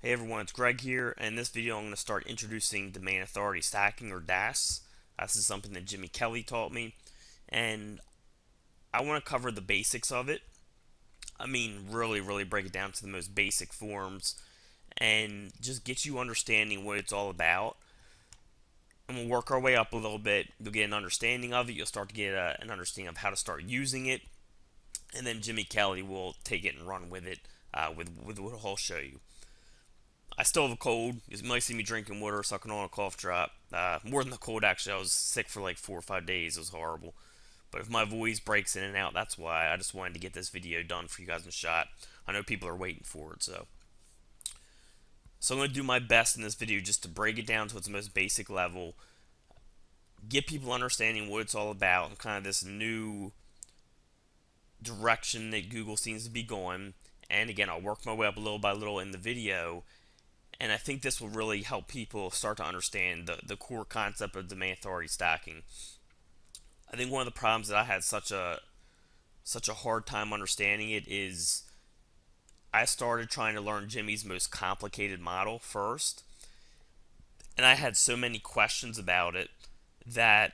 Hey everyone, it's Greg here, and in this video I'm going to start introducing domain authority stacking, or DAS. This is something that Jimmy Kelly taught me, and I want to cover the basics of it. I mean, really break it down to the most basic forms, and just get you understanding what it's all about. And we'll work our way up a little bit. You'll get an understanding of it. You'll start to get an understanding of how to start using it, and then Jimmy Kelly will take it and run with it with what he'll show you. I still have a cold. You might see me drinking water, sucking on a cough drop. More than the cold, actually. I was sick for like 4 or 5 days. It was horrible. But if my voice breaks in and out, that's why. I just wanted to get this video done for you guys in shot. I know people are waiting for it, so I'm going to do my best in this video just to break it down to its most basic level, get people understanding what it's all about, and kind of this new direction that Google seems to be going. And again, I'll work my way up little by little in the video, and I think this will really help people start to understand the core concept of domain authority stacking. I think one of the problems that I had such a hard time understanding it is I started trying to learn Jimmy's most complicated model first, and I had so many questions about it that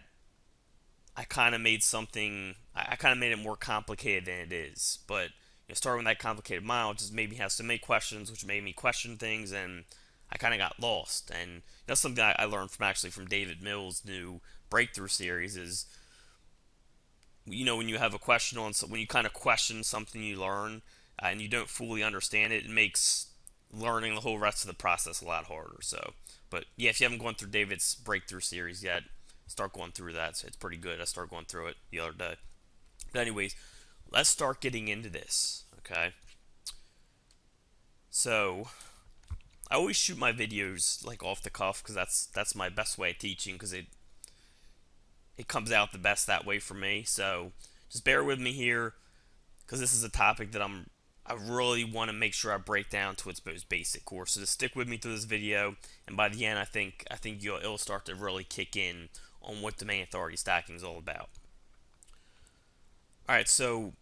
I kind of made it more complicated than it is. But starting with that complicated model just made me have so many questions, which made me question things, and I kind of got lost. And that's something I learned from David Mills' new breakthrough series is, when you have a question when you kind of question something you learn, and you don't fully understand it, it makes learning the whole rest of the process a lot harder. So, but yeah, if you haven't gone through David's breakthrough series yet, start going through that. So it's pretty good. I started going through it the other day. But anyways, let's start getting into this. Okay. So I always shoot my videos like off the cuff because that's my best way of teaching, because it comes out the best that way for me. So just bear with me here, because this is a topic that I really want to make sure I break down to its most basic core. So just stick with me through this video, and by the end, I think it'll start to really kick in on what domain authority stacking is all about. All right, so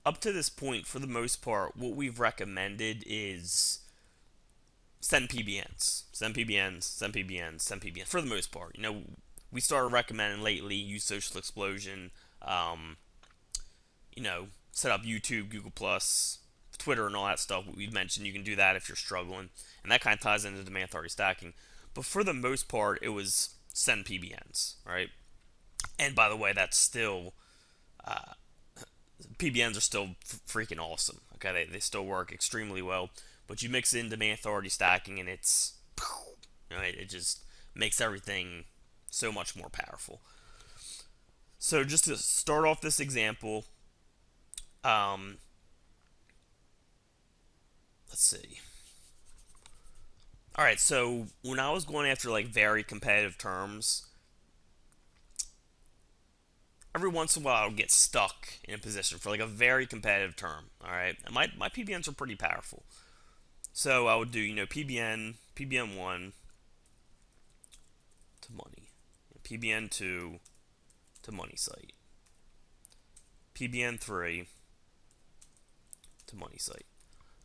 up to this point, for the most part, what we've recommended is send PBNs, send PBNs, send PBNs, send PBNs. For the most part, we started recommending lately use Social Explosion, set up YouTube, Google Plus, Twitter, and all that stuff. We've mentioned you can do that if you're struggling, and that kind of ties into domain authority stacking. But for the most part, it was send PBNs, right? And by the way, that's still PBNs are still freaking awesome. Okay, they still work extremely well. But you mix in domain authority stacking, and it just makes everything so much more powerful. So just to start off this example, let's see. All right, so when I was going after like very competitive terms, every once in a while I'll get stuck in a position for like a very competitive term. All right, and my PBNs are pretty powerful. So I would do PBN1 to money, PBN2 to money site, PBN3 to money site.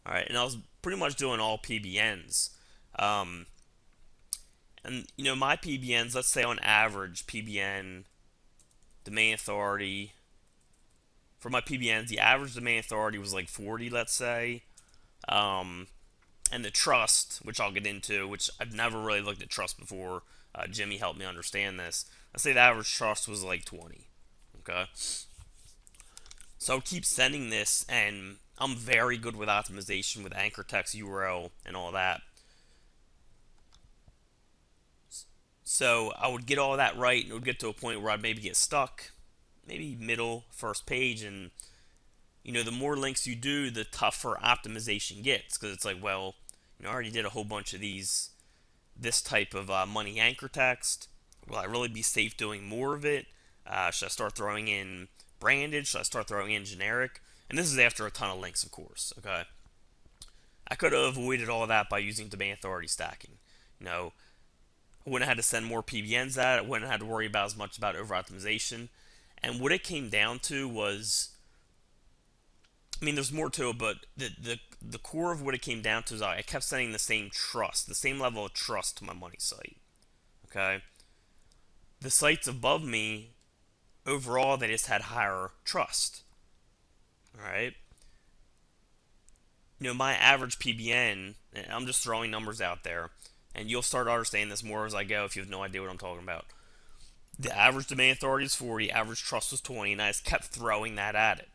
All right, and I was pretty much doing all PBNs. And my PBNs, let's say on average, PBN domain authority, for my PBNs, the average domain authority was like 40, let's say. And the trust, which I'll get into, which I've never really looked at trust before. Jimmy helped me understand this. Let's say the average trust was like 20. Okay. So I'll keep sending this, and I'm very good with optimization with anchor text, URL, and all that. So I would get all that right, and it would get to a point where I'd maybe get stuck, maybe middle, first page, and the more links you do, the tougher optimization gets, because it's like, well, I already did a whole bunch of this type of money anchor text. Will I really be safe doing more of it? Should I start throwing in branded? Should I start throwing in generic? And this is after a ton of links, of course. Okay, I could have avoided all of that by using domain authority stacking. I wouldn't have had to send more PBNs at it. I wouldn't have had to worry about as much about over optimization. And what it came down to was I mean, there's more to it, but the core of what it came down to is I kept sending the same trust, the same level of trust to my money site. Okay, the sites above me overall they just had higher trust. All right, my average PBN, and I'm just throwing numbers out there, and you'll start understanding this more as I go if you have no idea what I'm talking about. The average domain authority is 40, average trust was 20, and I just kept throwing that at it.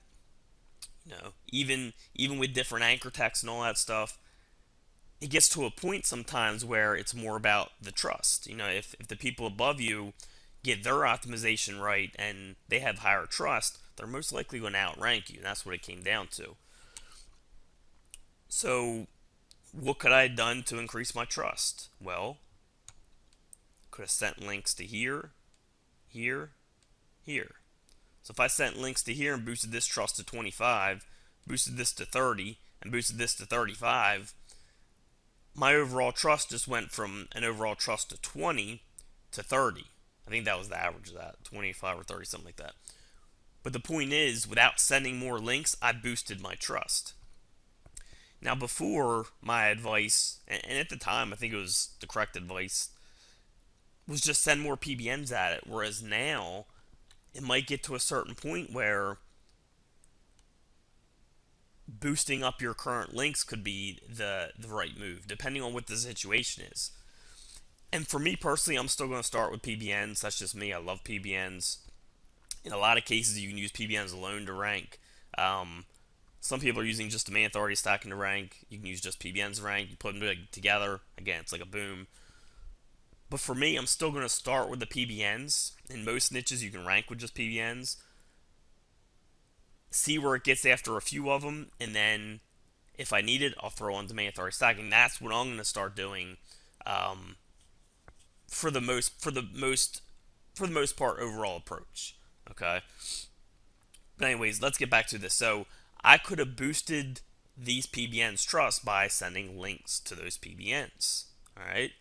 Even with different anchor text and all that stuff, it gets to a point sometimes where it's more about the trust. If the people above you get their optimization right and they have higher trust, they're most likely going to outrank you, and that's what it came down to. So, what could I have done to increase my trust? Well, could have sent links to here, here, here. So if I sent links to here and boosted this trust to 25, boosted this to 30, and boosted this to 35, my overall trust just went from an overall trust to 20 to 30. I think that was the average of that, 25 or 30, something like that. But the point is, without sending more links, I boosted my trust. Now, before, my advice, and at the time I think it was the correct advice, was just send more PBNs at it. Whereas now, it might get to a certain point where boosting up your current links could be the right move, depending on what the situation is. And for me personally, I'm still going to start with PBNs. That's just me. I love PBNs. In a lot of cases, you can use PBNs alone to rank. Some people are using just domain authority stacking to rank. You can use just PBNs to rank. You put them together. Again, it's like a boom. But for me, I'm still going to start with the PBNs. In most niches, you can rank with just PBNs. See where it gets after a few of them, and then if I need it, I'll throw on domain authority stacking. That's what I'm going to start doing. For the most part, overall approach. Okay. But anyways, let's get back to this. So I could have boosted these PBNs trust by sending links to those PBNs. All right.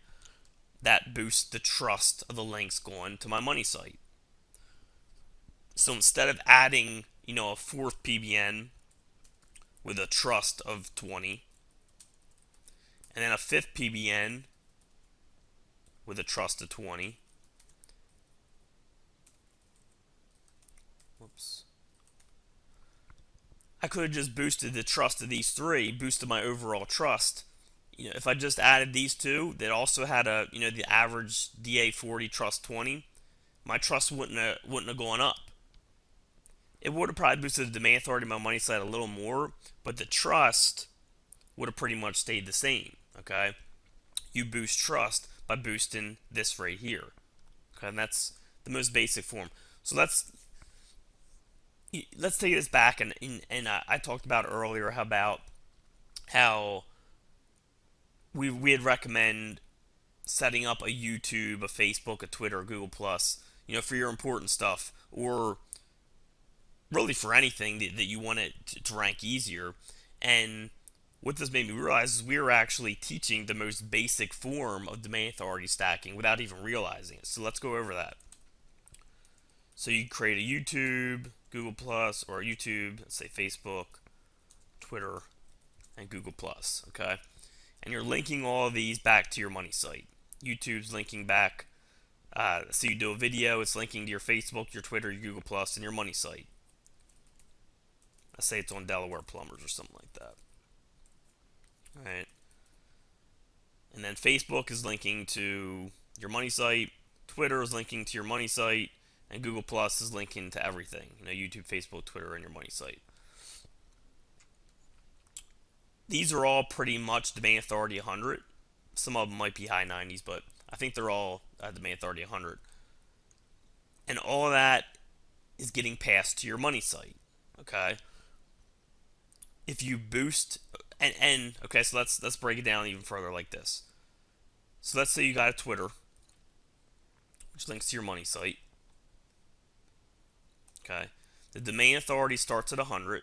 That boosts the trust of the links going to my money site. So instead of adding, a fourth PBN with a trust of 20, and then a fifth PBN with a trust of 20. Whoops. I could have just boosted the trust of these three, boosted my overall trust. If I just added these two that also had the average DA40 trust 20, my trust wouldn't have gone up. It would have probably boosted the domain authority of my money site a little more, but the trust would have pretty much stayed the same. Okay, you boost trust by boosting this right here. Okay, and that's the most basic form. So let's take this back, and I talked about earlier about how we'd recommend setting up a YouTube, a Facebook, a Twitter, a Google Plus, for your important stuff, or really for anything that you want it to rank easier. And what this made me realize is we were actually teaching the most basic form of domain authority stacking without even realizing it. So let's go over that. So you create a YouTube, Google Plus, or a YouTube, let's say Facebook, Twitter, and Google Plus, okay? And you're linking all of these back to your money site. YouTube's linking back, so you do a video, it's linking to your Facebook, your Twitter, your Google Plus, and your money site. Let's say it's on Delaware Plumbers or something like that. All right. And then Facebook is linking to your money site, Twitter is linking to your money site, and Google Plus is linking to everything. YouTube, Facebook, Twitter, and your money site. These are all pretty much domain authority 100. Some of them might be high 90s, but I think they're all domain authority 100. And all of that is getting passed to your money site. Okay. If you boost and okay, so let's break it down even further like this. So let's say you got a Twitter, which links to your money site. Okay. The domain authority starts at 100.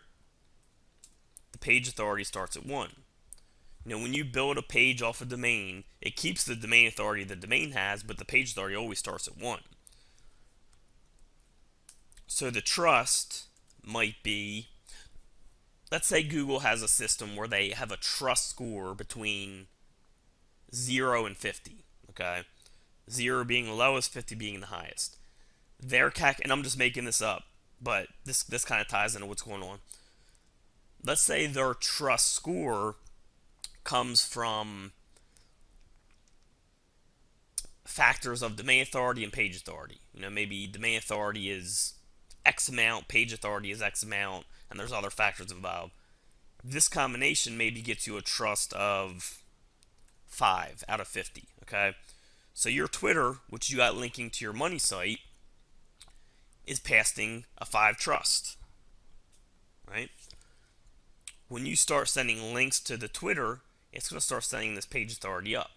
The page authority starts at 1. When you build a page off a domain, it keeps the domain authority the domain has, but the page authority always starts at 1. So the trust might be let's say Google has a system where they have a trust score between 0 and 50. Okay, 0 being the lowest, 50 being the highest. And I'm just making this up, but this kind of ties into what's going on. Let's say their trust score comes from factors of domain authority and page authority. Maybe domain authority is X amount, page authority is X amount, and there's other factors involved. This combination maybe gets you a trust of 5 out of 50. Okay, so your Twitter, which you got linking to your money site, is passing a 5 trust, right? When you start sending links to the Twitter, it's going to start sending this page authority up.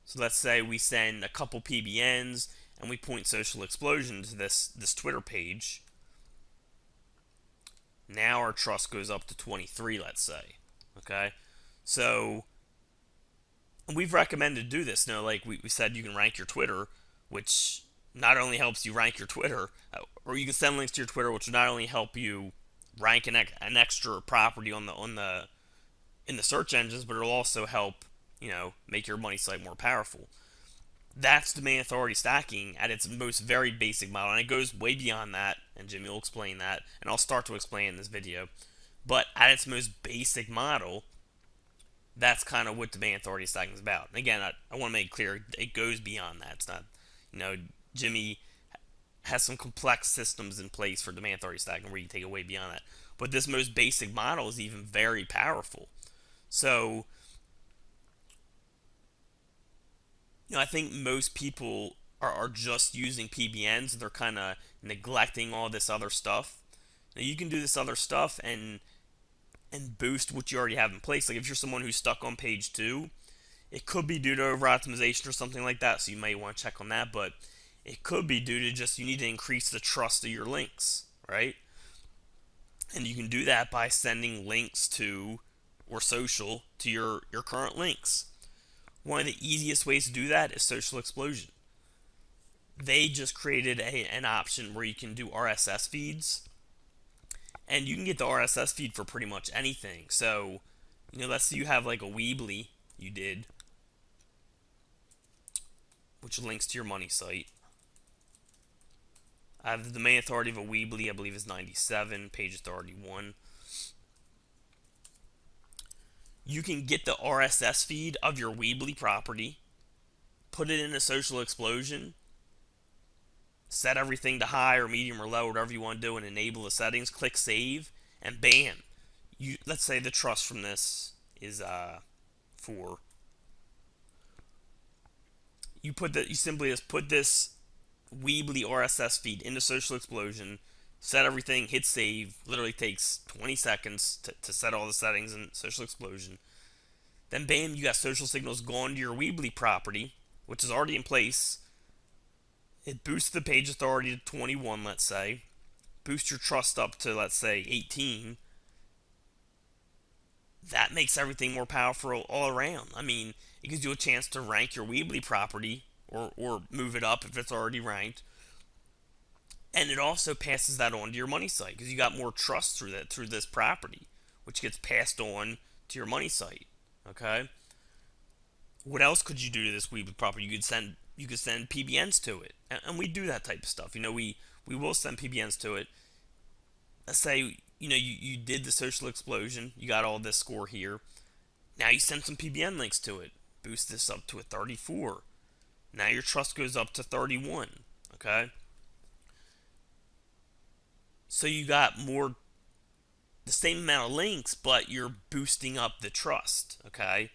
So let's say we send a couple PBNs and we point Social Explosion to this Twitter page. Now our trust goes up to 23, let's say. Okay, so we've recommended to do this. Like we said, you can rank your Twitter, which not only helps you rank your Twitter, or you can send links to your Twitter, which will not only help you rank an extra property in the search engines, but it'll also help make your money site more powerful. That's domain authority stacking at its most very basic model, and it goes way beyond that, and Jimmy will explain that, and I'll start to explain in this video. But at its most basic model, that's kind of what domain authority stacking is about. And again, I want to make clear, it goes beyond that. It's not, Jimmy has some complex systems in place for domain authority stacking where you take it way beyond that. But this most basic model is even very powerful. So, I think most people are just using PBNs. They're kind of neglecting all this other stuff. Now, you can do this other stuff and boost what you already have in place. Like if you're someone who's stuck on page 2, it could be due to over optimization or something like that, so you may want to check on that, but it could be due to just you need to increase the trust of your links, right? And you can do that by sending links to or social to your current links. One of the easiest ways to do that is Social Explosion. They just created an option where you can do RSS feeds, and you can get the RSS feed for pretty much anything. So, let's say you have like a Weebly you did, which links to your money site. I have the domain authority of a Weebly, I believe is 97, page authority 1. You can get the RSS feed of your Weebly property, put it in a Social Explosion, set everything to high or medium or low, whatever you want to do, and enable the settings, click save, and bam. Let's say the trust from this is 4. You simply just put this Weebly RSS feed into Social Explosion, set everything, hit save. Literally takes 20 seconds to set all the settings in Social Explosion. Then bam, you got social signals going to your Weebly property, which is already in place. It boosts the page authority to 21, let's say. Boost your trust up to, let's say, 18. That makes everything more powerful all around. I mean, it gives you a chance to rank your Weebly property or move it up if it's already ranked. And it also passes that on to your money site because you got more trust through this property, which gets passed on to your money site. Okay. What else could you do to this Weebly property? You could send PBNs to it, and we do that type of stuff. We will send PBNs to it. Let's say you did the Social Explosion, you got all this score here. Now you send some PBN links to it, boost this up to a 34. Now your trust goes up to 31. Okay. So you got the same amount of links, but you're boosting up the trust. Okay.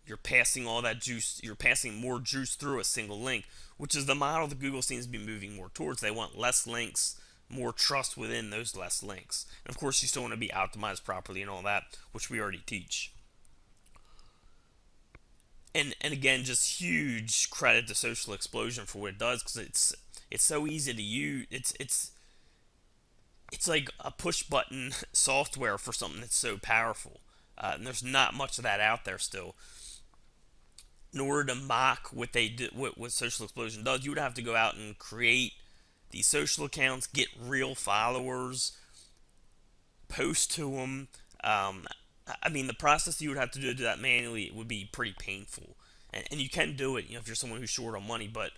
You're passing all that juice, you're passing more juice through a single link, which is the model that Google seems to be moving more towards. They want less links, more trust within those less links. And of course, you still want to be optimized properly and all that, which we already teach. And again, just huge credit to Social Explosion for what it does, because it's so easy to use. It's like a push button software for something that's so powerful. And there's not much of that out there still. In order to mock what they did, what Social Explosion does, you would have to go out and create these social accounts, get real followers, post to them. I mean, the process you would have to do that manually would be pretty painful, and you can do it, if you're someone who's short on money. But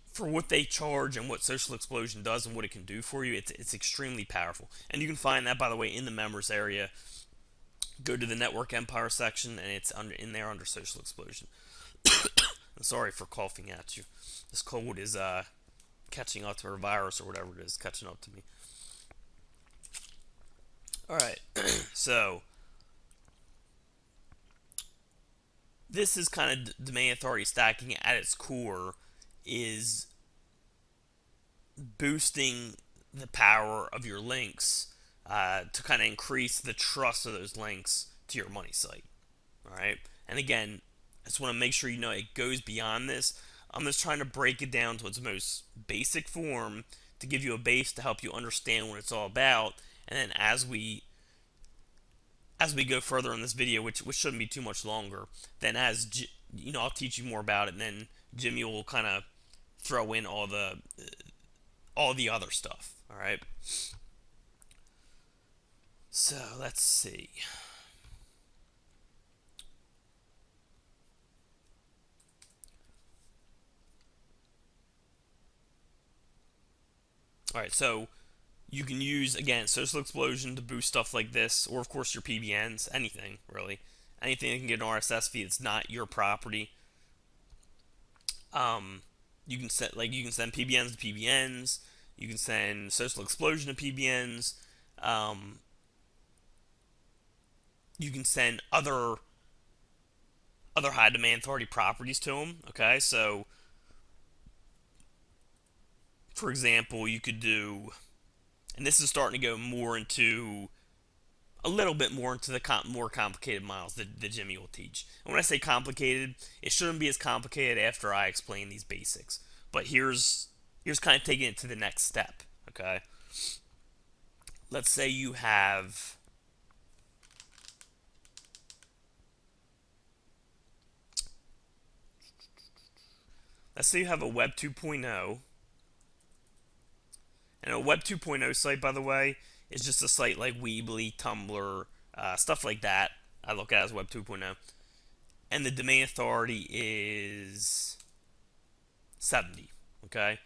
for what they charge and what Social Explosion does and what it can do for you, it's extremely powerful. And you can find that, by the way, in the members area. Go to the Network Empire section, and it's in there under Social Explosion. I'm sorry for coughing at you. This cold is catching up to, or virus or whatever it is catching up to me. All right, so this is kind of domain authority stacking at its core, is boosting the power of your links to kind of increase the trust of those links to your money site. All right, and again, I just want to make sure you know it goes beyond this. I'm just trying to break it down to its most basic form to give you a base to help you understand what it's all about. And then as we go further in this video, which shouldn't be too much longer, then I'll teach you more about it, and then Jimmy will kind of throw in all the other stuff. All right. So let's see. All right, so you can use, again, Social Explosion to boost stuff like this, or of course your PBNs, anything really, anything that can get an RSS feed that's not your property. You can send PBNs to PBNs. You can send Social Explosion to PBNs. You can send other high demand authority properties to them. Okay, so for example, you could do, and this is starting to go more into a little bit more into the more complicated models that Jimmy will teach. And when I say complicated, it shouldn't be as complicated after I explain these basics. But here's kind of taking it to the next step. Okay, let's say you have a Web 2.0. And a Web 2.0 site, by the way, is just a site like Weebly, Tumblr, stuff like that. I look at it as Web 2.0. And the domain authority is 70. Okay?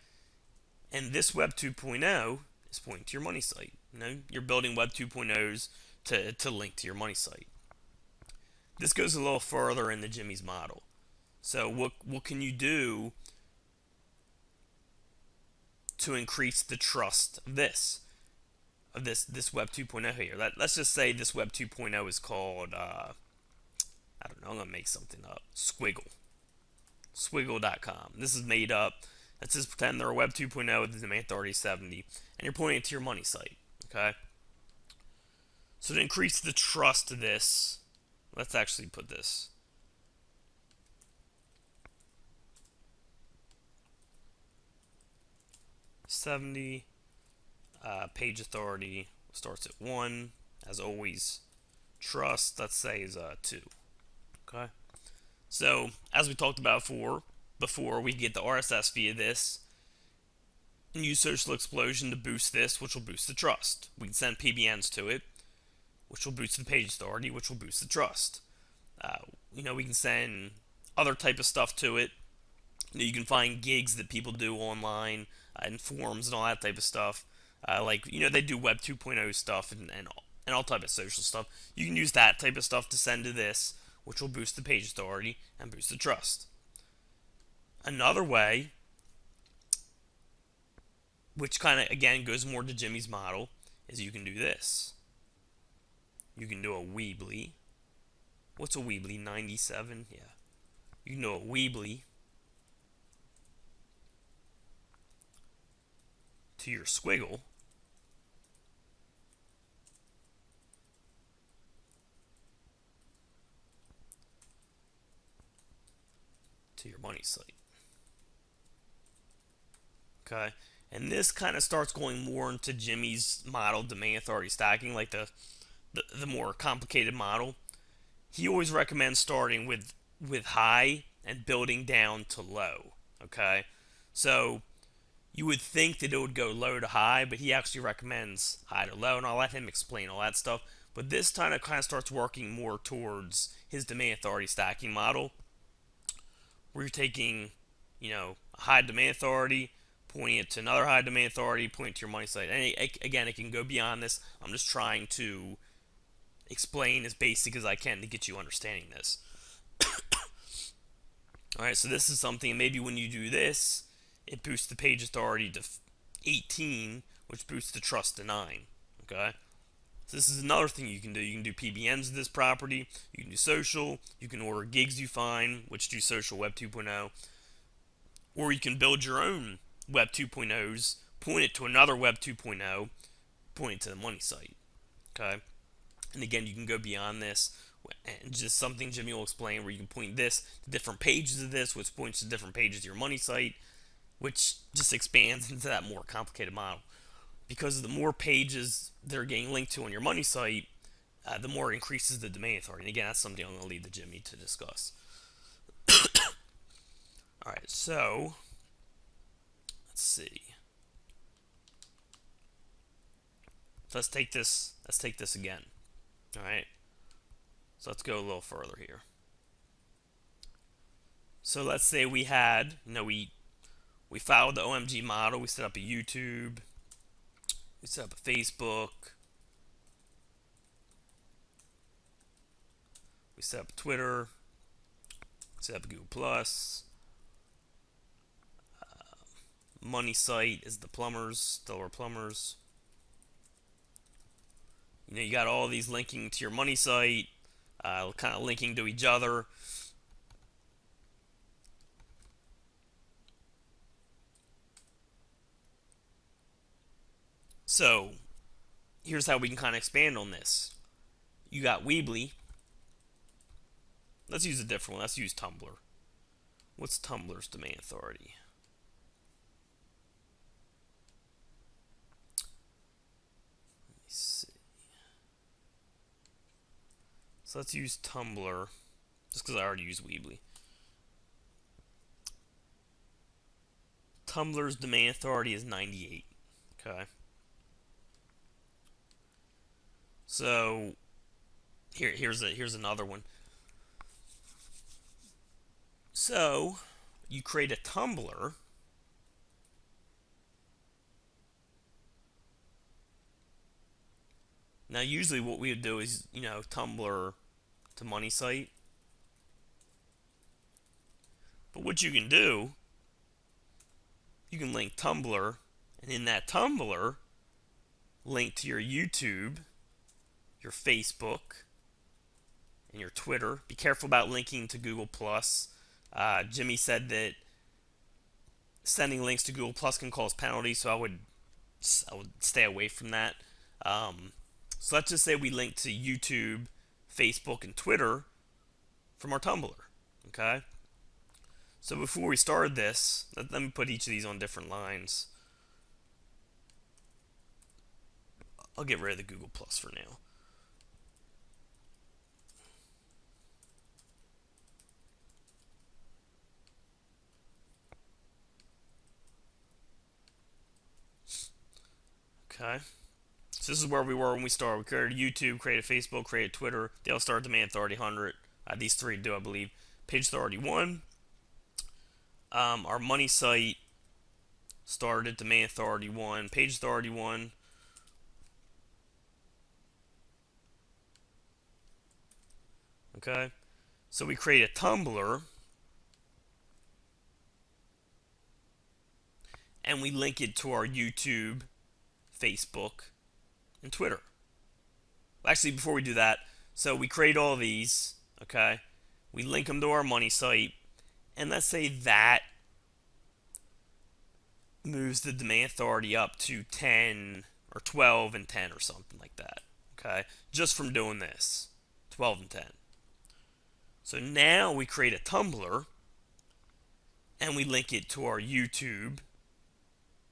And this Web 2.0 is pointing to your money site. You're building Web 2.0s to link to your money site. This goes a little further in the Jimmy's model. So what can you do to increase the trust of this Web 2.0 here? Let's just say this Web 2.0 is called I don't know, I'm gonna make something up. Swiggle.com. This is made up. Let's just pretend they're a Web 2.0 with the domain authority 70, and you're pointing it to your money site. Okay. So to increase the trust of this, let's actually put this. $70 page authority starts at 1. As always, trust, let's say, is 2. Okay. So as we talked about before, we get the RSS via this and use Social Explosion to boost this, which will boost the trust. We can send PBNs to it, which will boost the page authority, which will boost the trust. We can send other type of stuff to it. You can find gigs that people do online and forums and all that type of stuff. They do Web 2.0 stuff and all type of social stuff. You can use that type of stuff to send to this, which will boost the page authority and boost the trust. Another way, which kind of, again, goes more to Jimmy's model, is you can do this. You can do a Weebly. What's a Weebly? 97? Yeah. You can do a Weebly to your Swiggle. To your money site. Okay, and this kind of starts going more into Jimmy's model, domain authority stacking, like the more complicated model. He always recommends starting with high and building down to low. Okay, so You would think that it would go low to high, but he actually recommends high to low, and I'll let him explain all that stuff. But this time it kind of starts working more towards his domain authority stacking model, where you're taking, a high domain authority, pointing it to another high domain authority, pointing to your money site. And again, it can go beyond this. I'm just trying to explain as basic as I can to get you understanding this. Alright, so this is something, maybe when you do this, it boosts the page authority to 18, which boosts the trust to 9. Okay? So this is another thing you can do. You can do PBNs of this property, you can do social, you can order gigs you find, which do social Web 2.0, or you can build your own Web 2.0s, point it to another Web 2.0, point it to the money site. Okay? And again, you can go beyond this, and just something Jimmy will explain, where you can point this to different pages of this, which points to different pages of your money site, which just expands into that more complicated model. Because the more pages they're getting linked to on your money site, the more it increases the domain authority. And again, that's something I'm going to leave to Jimmy to discuss. Alright, so let's see. So let's take this again. Alright. So let's go a little further here. So let's say we had, we followed the OMG model, we set up a YouTube, we set up a Facebook, we set up a Twitter, set up a Google Plus, money site is the plumbers, Delaware Plumbers. You got all these linking to your money site, kind of linking to each other. So, here's how we can kind of expand on this. You got Weebly. Let's use a different one. Let's use Tumblr. What's Tumblr's domain authority? Let me see. So let's use Tumblr, just because I already used Weebly. Tumblr's domain authority is 98. Okay. So here's another one. So you create a Tumblr. Now usually what we would do is, Tumblr to money site. But what you can do, you can link Tumblr, and in that Tumblr, link to your YouTube, your Facebook, and your Twitter. Be careful about linking to Google Plus. Jimmy said that sending links to Google Plus can cause penalties, so I would stay away from that. So let's just say we link to YouTube, Facebook, and Twitter from our Tumblr. Okay. So before we started this, let me put each of these on different lines. I'll get rid of the Google Plus for now. Okay. So this is where we were when we started. We created YouTube, created Facebook, created Twitter. They all started domain authority 100. These three do, I believe. Page authority 1. Our money site started domain authority 1. Page authority 1. Okay. So we create a Tumblr. And we link it to our YouTube, Facebook, and Twitter. Actually, before we do that, so we create all these, okay? We link them to our money site, and let's say that moves the domain authority up to 10 or 12 and 10 or something like that, okay? Just from doing this, 12 and 10. So now we create a Tumblr, and we link it to our YouTube,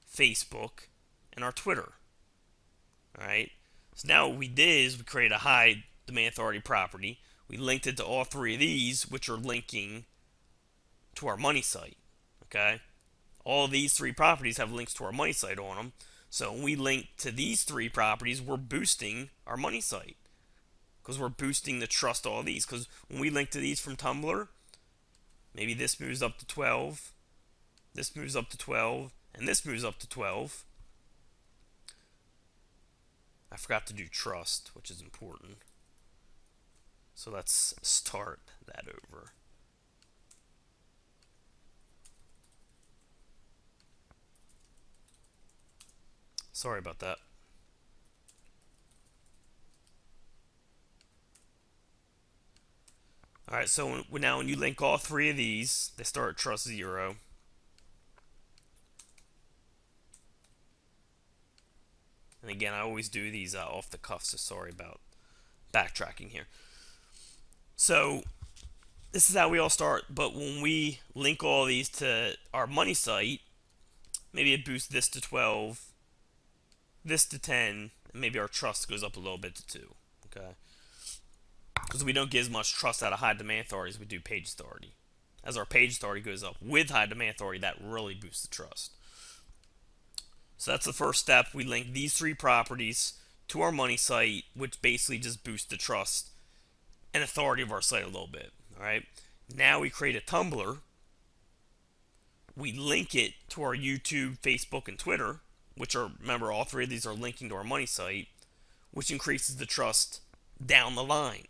Facebook, and our Twitter. Alright? So now what we did is we created a high domain authority property. We linked it to all three of these, which are linking to our money site. Okay? all these three properties have links to our money site on them. So when we link to these three properties, we're boosting our money site because we're boosting the trust of all these. Because when we link to these from Tumblr, maybe this moves up to 12, this moves up to 12, and this moves up to 12. I forgot to do trust, which is important. So let's start that over. Sorry about that. Alright, so now when you link all three of these, they start at trust 0. And again, I always do these off the cuff, so sorry about backtracking here. So this is how we all start, but when we link all these to our money site, maybe it boosts this to 12, this to 10, and maybe our trust goes up a little bit to 2. Okay? Because we don't get as much trust out of high demand authority as we do page authority. As our page authority goes up with high demand authority, that really boosts the trust. So that's the first step. We link these three properties to our money site, which basically just boosts the trust and authority of our site a little bit. All right. Now we create a Tumblr. We link it to our YouTube, Facebook, and Twitter, which are, remember, all three of these are linking to our money site, which increases the trust down the line.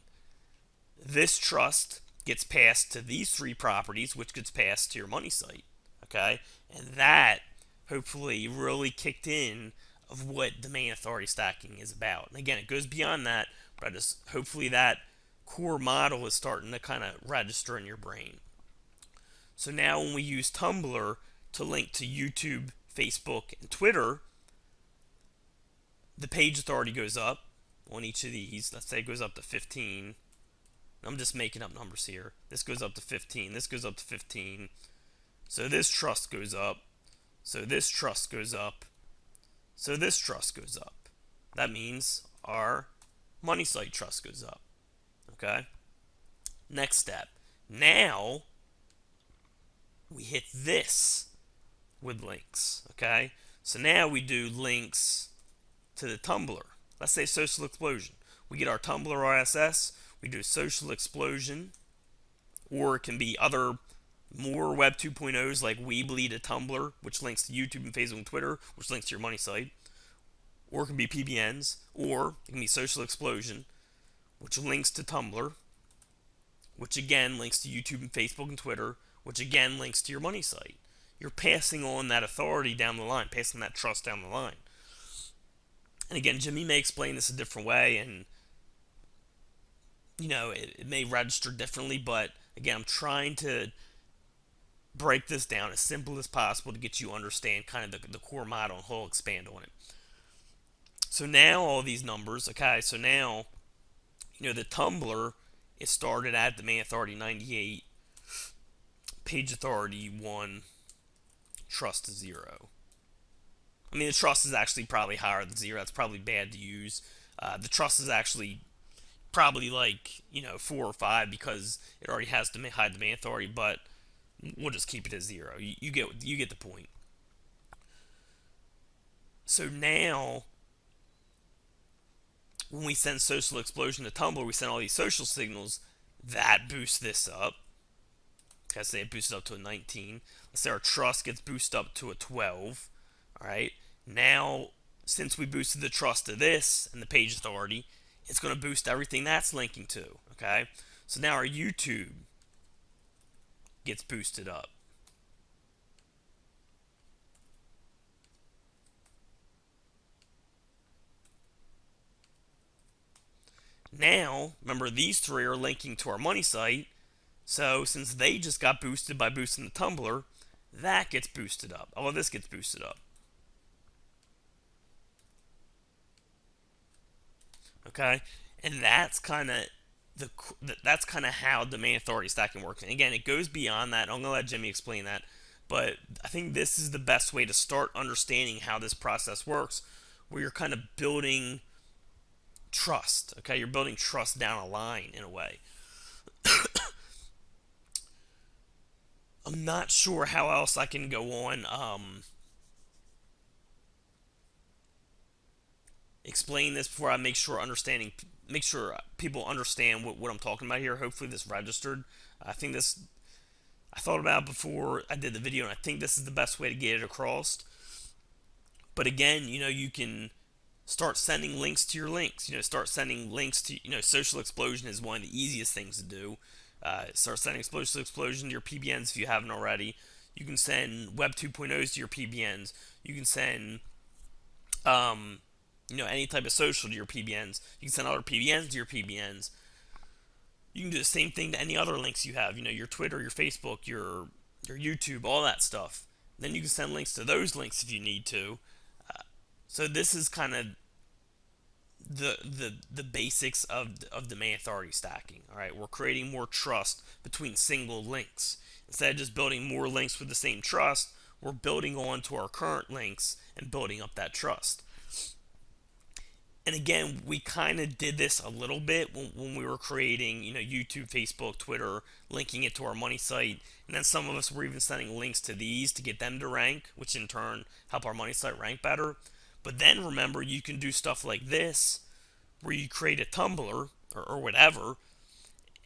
This trust gets passed to these three properties, which gets passed to your money site. Okay. And that hopefully really kicked in of what domain authority stacking is about. And again, it goes beyond that, but hopefully that core model is starting to kind of register in your brain. So now when we use Tumblr to link to YouTube, Facebook, and Twitter, the page authority goes up on each of these. Let's say it goes up to 15. I'm just making up numbers here. This goes up to 15. This goes up to 15. So this trust goes up. So this trust goes up. So this trust goes up. That means our money site trust goes up. Okay? Next step. Now we hit this with links. Okay? So now we do links to the Tumblr. Let's say Social Explosion. We get our Tumblr RSS. We do Social Explosion. Or it can be other more Web 2.0s like Weebly to Tumblr, which links to YouTube and Facebook and Twitter, which links to your money site. Or it can be PBNs. Or it can be Social Explosion, which links to Tumblr, which again links to YouTube and Facebook and Twitter, which again links to your money site. You're passing on that authority down the line, passing that trust down the line. And again, Jimmy may explain this a different way, and it may register differently, but again, I'm trying to break this down as simple as possible to get you to understand kind of the core model, and he'll expand on it. So now all these numbers, okay, so now, the Tumblr is started at domain authority 98, page authority 1, trust 0. I mean, the trust is actually probably higher than 0. That's probably bad to use. The trust is actually probably like 4 or 5 because it already has high domain authority, but we'll just keep it at 0. You get the point. So now when we send Social Explosion to Tumblr, we send all these social signals. That boosts this up. Let's say it boosts up to a 19. Let's say our trust gets boosted up to a 12. All right. Now, since we boosted the trust to this and the page authority, it's going to boost everything that's linking to. Okay. So now our YouTube gets boosted up. Now, remember, these three are linking to our money site. So since they just got boosted by boosting the Tumblr, that gets boosted up. All of this gets boosted up. Okay, and that's kind of how domain authority stacking works. And again, it goes beyond that. I'm gonna let Jimmy explain that, but I think this is the best way to start understanding how this process works, where you're kind of building trust. Okay, you're building trust down a line in a way. I'm not sure how else I can go on explain this before I make sure people understand what I'm talking about here. Hopefully this registered. I think this I thought about it before I did the video, and I think this is the best way to get it across. But again, you can start sending links to your links. Start sending links to, Social Explosion is one of the easiest things to do. Start sending Social Explosion to your PBNs if you haven't already. You can send Web 2.0s to your PBNs. You can send, any type of social to your PBNs. You can send other PBNs to your PBNs. You can do the same thing to any other links you have. Your Twitter, your Facebook, your YouTube, all that stuff. Then you can send links to those links if you need to. So this is kind of the basics of domain authority stacking. All right, we're creating more trust between single links. Instead of just building more links with the same trust, we're building on to our current links and building up that trust. And again, we kind of did this a little bit when we were creating, YouTube, Facebook, Twitter, linking it to our money site. And then some of us were even sending links to these to get them to rank, which in turn help our money site rank better. But then remember, you can do stuff like this, where you create a Tumblr or whatever,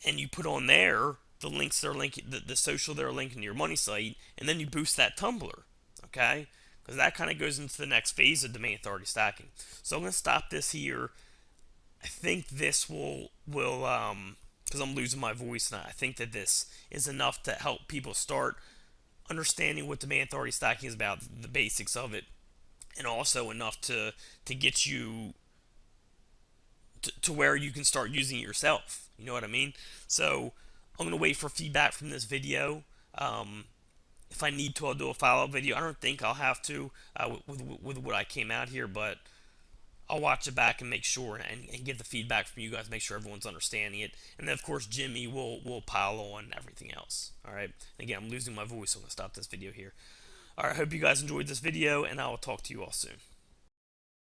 and you put on there the links they're linking, the social they're linking to your money site, and then you boost that Tumblr, okay? Because that kind of goes into the next phase of domain authority stacking. So I'm going to stop this here. I think this will because I'm losing my voice now. I think that this is enough to help people start understanding what domain authority stacking is about, the basics of it, and also enough to get you to where you can start using it yourself. You know what I mean? So I'm going to wait for feedback from this video. If I need to, I'll do a follow-up video. I don't think I'll have to with what I came out here, but I'll watch it back and make sure and get the feedback from you guys, make sure everyone's understanding it. And then, of course, Jimmy will pile on everything else. All right? Again, I'm losing my voice, so I'm going to stop this video here. All right, I hope you guys enjoyed this video, and I will talk to you all soon.